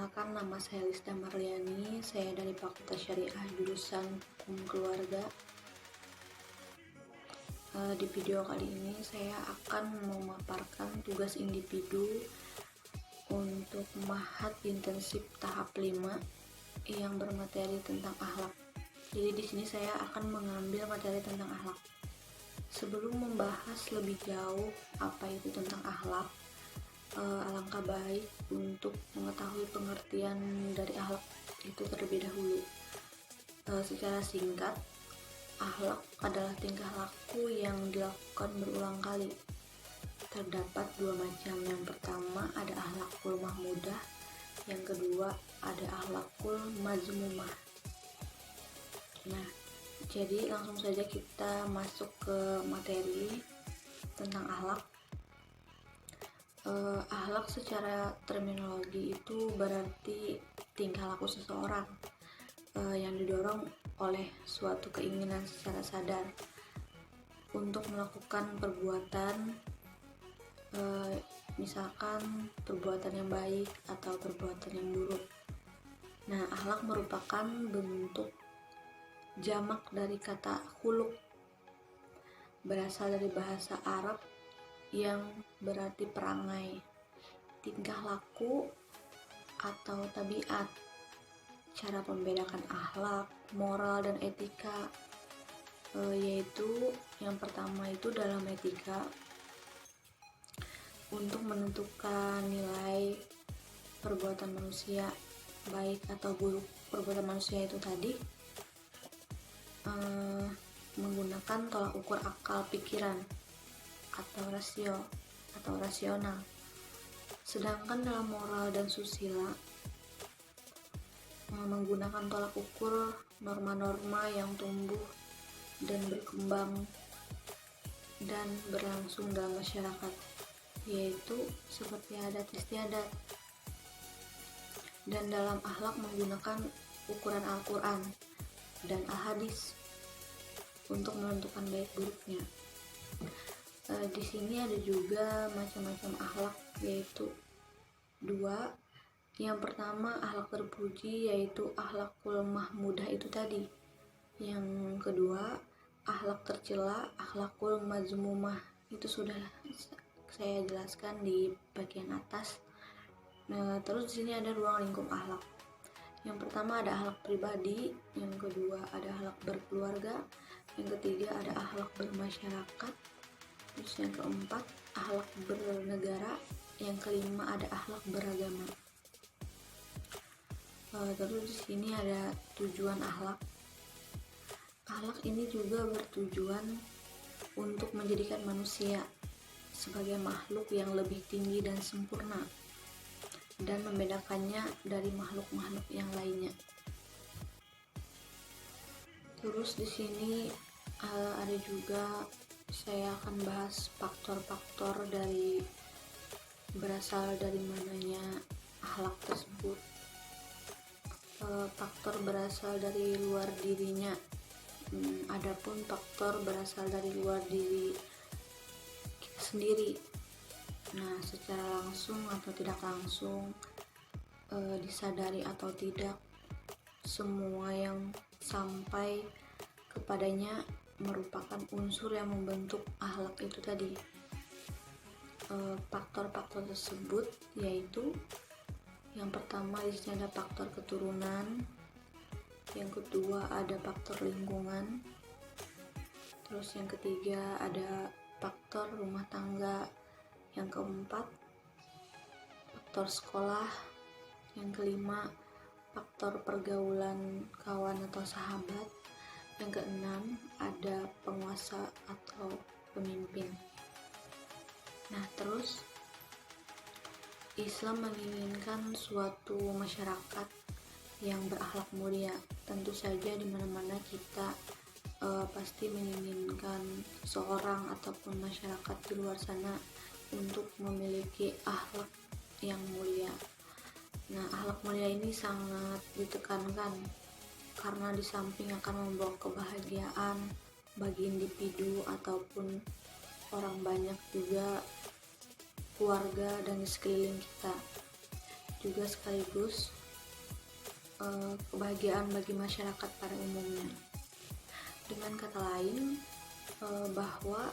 Perkenalkan, nama saya Lista Marliani. Saya dari Fakultas Syariah jurusan Hukum Keluarga. Di video kali ini saya akan memaparkan tugas individu untuk Mahat Intensif tahap 5 yang bermateri tentang akhlak. Jadi di sini saya akan mengambil materi tentang akhlak. Sebelum membahas lebih jauh apa itu tentang akhlak, alangkah baik untuk mengetahui pengertian dari akhlak itu terlebih dahulu. Secara singkat, akhlak adalah tingkah laku yang dilakukan berulang kali. Terdapat dua macam. Yang pertama ada akhlakul mahmudah, yang kedua ada akhlakul mazmumah. Nah, jadi langsung saja kita masuk ke materi tentang akhlak. Akhlak secara terminologi itu berarti tingkah laku seseorang yang didorong oleh suatu keinginan secara sadar untuk melakukan perbuatan, misalkan perbuatan yang baik atau perbuatan yang buruk. Nah, akhlak merupakan bentuk jamak dari kata khuluq, berasal dari bahasa Arab yang berarti perangai, tingkah laku, atau tabiat. Cara membedakan akhlak, moral, dan etika yaitu yang pertama itu dalam etika, untuk menentukan nilai perbuatan manusia baik atau buruk perbuatan manusia itu tadi menggunakan tolak ukur akal pikiran atau rasio atau rasional. Sedangkan dalam moral dan susila menggunakan tolak ukur norma-norma yang tumbuh dan berkembang dan berlangsung dalam masyarakat, yaitu seperti adat istiadat. Dan dalam akhlak menggunakan ukuran Al-Quran dan Al-Hadis untuk menentukan baik buruknya. Di sini ada juga macam-macam akhlak, yaitu dua. Yang pertama akhlak terpuji, yaitu akhlakul mahmudah itu tadi. Yang kedua akhlak tercela, akhlakul mazmumah. Itu sudah saya jelaskan di bagian atas. Nah, terus di sini ada ruang lingkup akhlak. Yang pertama ada akhlak pribadi, yang kedua ada akhlak berkeluarga, yang ketiga ada akhlak bermasyarakat, terus yang keempat akhlak bernegara, yang kelima ada akhlak beragama. Terus di sini ada tujuan akhlak. Akhlak ini juga bertujuan untuk menjadikan manusia sebagai makhluk yang lebih tinggi dan sempurna dan membedakannya dari makhluk-makhluk yang lainnya. Terus di sini ada juga saya akan bahas faktor-faktor dari berasal dari mananya akhlak tersebut. Faktor berasal dari luar dirinya. Adapun faktor berasal dari luar diri kita sendiri. Nah, secara langsung atau tidak langsung, disadari atau tidak, semua yang sampai kepadanya merupakan unsur yang membentuk akhlak itu tadi. Faktor-faktor tersebut yaitu yang pertama di sini ada faktor keturunan, yang kedua ada faktor lingkungan, terus yang ketiga ada faktor rumah tangga, yang keempat faktor sekolah, yang kelima faktor pergaulan kawan atau sahabat, yang keenam ada penguasa atau pemimpin. Nah, terus Islam menginginkan suatu masyarakat yang berakhlak mulia. Tentu saja di mana-mana kita pasti menginginkan seorang ataupun masyarakat di luar sana untuk memiliki akhlak yang mulia. Nah, akhlak mulia ini sangat ditekankan karena di samping akan membawa kebahagiaan bagi individu ataupun orang banyak, juga keluarga dan di sekeliling kita. juga sekaligus kebahagiaan bagi masyarakat pada umumnya. Dengan kata lain, bahwa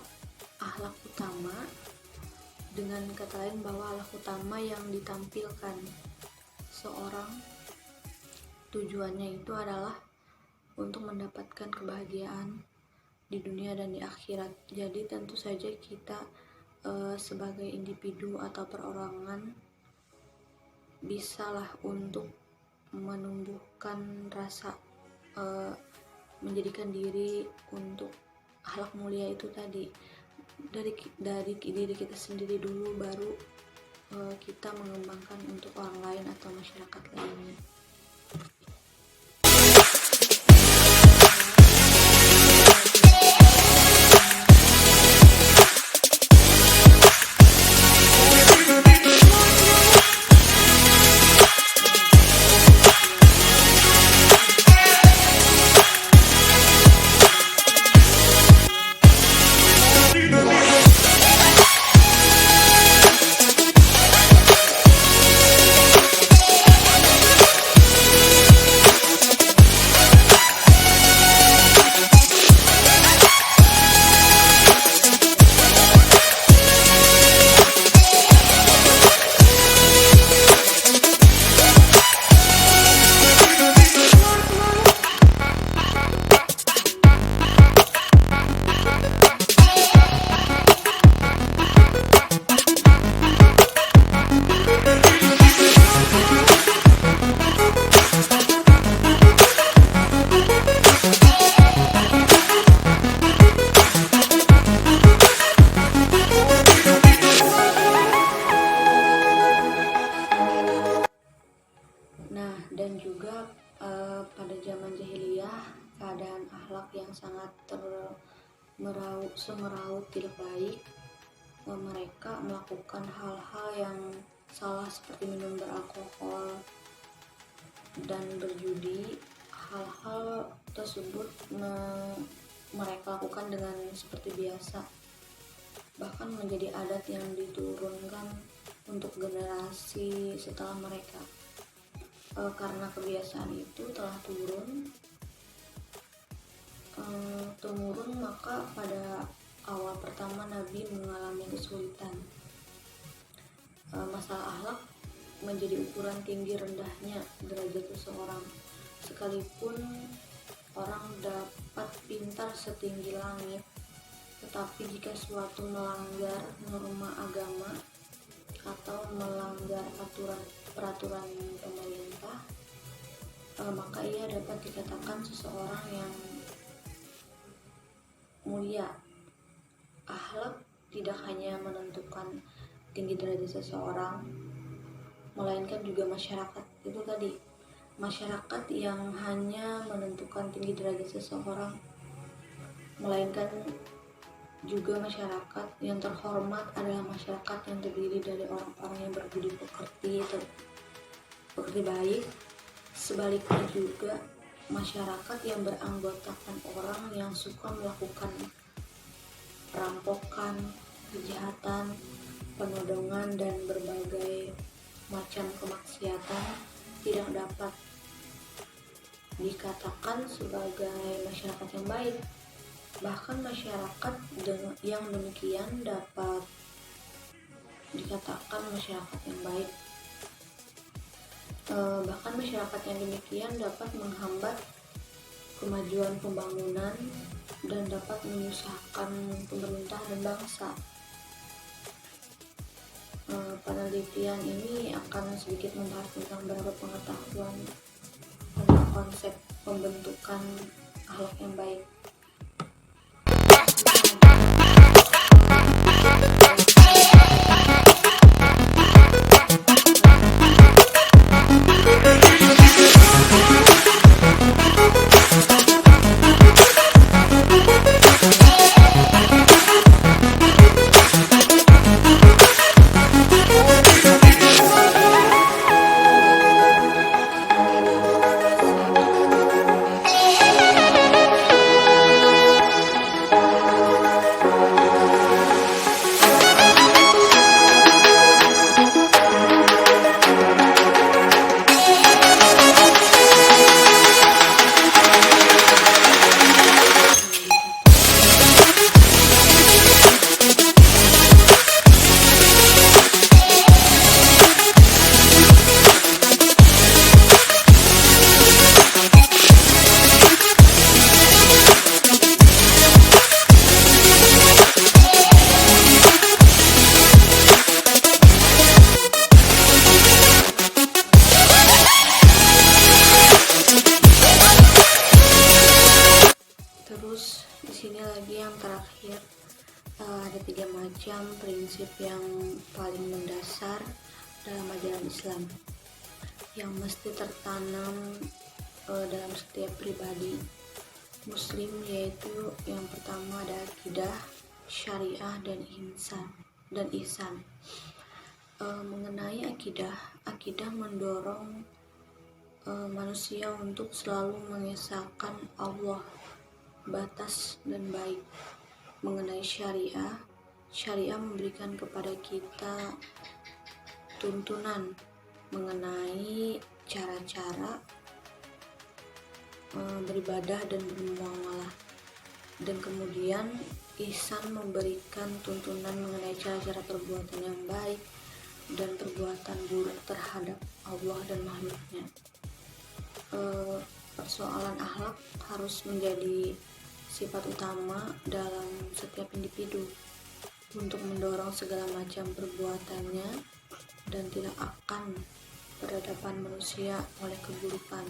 akhlak utama yang ditampilkan seorang tujuannya itu adalah untuk mendapatkan kebahagiaan di dunia dan di akhirat. Jadi tentu saja kita sebagai individu atau perorangan bisalah untuk menumbuhkan rasa menjadikan diri untuk akhlak mulia itu tadi dari diri kita sendiri dulu, baru kita mengembangkan untuk orang lain atau masyarakat lainnya. Dan juga pada zaman jahiliyah, keadaan akhlak yang sangat semeraut tidak baik, mereka melakukan hal-hal yang salah seperti minum beralkohol dan berjudi. Hal-hal tersebut mereka lakukan dengan seperti biasa, bahkan menjadi adat yang diturunkan untuk generasi setelah mereka. Karena kebiasaan itu telah temurun, maka pada awal pertama Nabi mengalami kesulitan. Masalah akhlak menjadi ukuran tinggi rendahnya derajat seseorang. Sekalipun orang dapat pintar setinggi langit, tetapi jika suatu melanggar norma agama atau melanggar peraturan pemerintah, maka ia dapat dikatakan seseorang yang mulia. Akhlak tidak hanya menentukan tinggi derajat seseorang, melainkan juga masyarakat. Itu tadi, masyarakat yang hanya menentukan tinggi derajat seseorang, melainkan juga masyarakat yang terhormat adalah masyarakat yang terdiri dari orang-orang yang berbudi pekerti baik. Sebaliknya juga, masyarakat yang beranggotakan orang yang suka melakukan perampokan, kejahatan, penodongan, dan berbagai macam kemaksiatan tidak dapat dikatakan sebagai masyarakat yang baik. Bahkan masyarakat yang demikian dapat dikatakan masyarakat yang baik. Bahkan masyarakat yang demikian dapat menghambat kemajuan pembangunan dan dapat menyusahkan pemerintah dan bangsa. Penelitian ini akan sedikit membahas tentang beberapa pengetahuan tentang konsep pembentukan akhlak yang baik. macam prinsip yang paling mendasar dalam ajaran Islam yang mesti tertanam dalam setiap pribadi Muslim, yaitu yang pertama ada akidah, syariah, dan ihsan. Mengenai akidah mendorong manusia untuk selalu mengesahkan Allah, batas dan baik. Mengenai syariah memberikan kepada kita tuntunan mengenai cara-cara beribadah dan bermuamalah. Dan kemudian ihsan memberikan tuntunan mengenai cara-cara perbuatan yang baik dan perbuatan buruk terhadap Allah dan makhluknya. Persoalan akhlak harus menjadi sifat utama dalam setiap individu untuk mendorong segala macam perbuatannya dan tidak akan berhadapan manusia oleh keburukan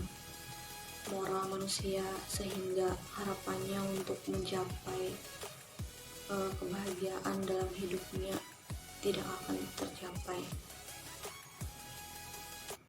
moral manusia, sehingga harapannya untuk mencapai kebahagiaan dalam hidupnya tidak akan tercapai.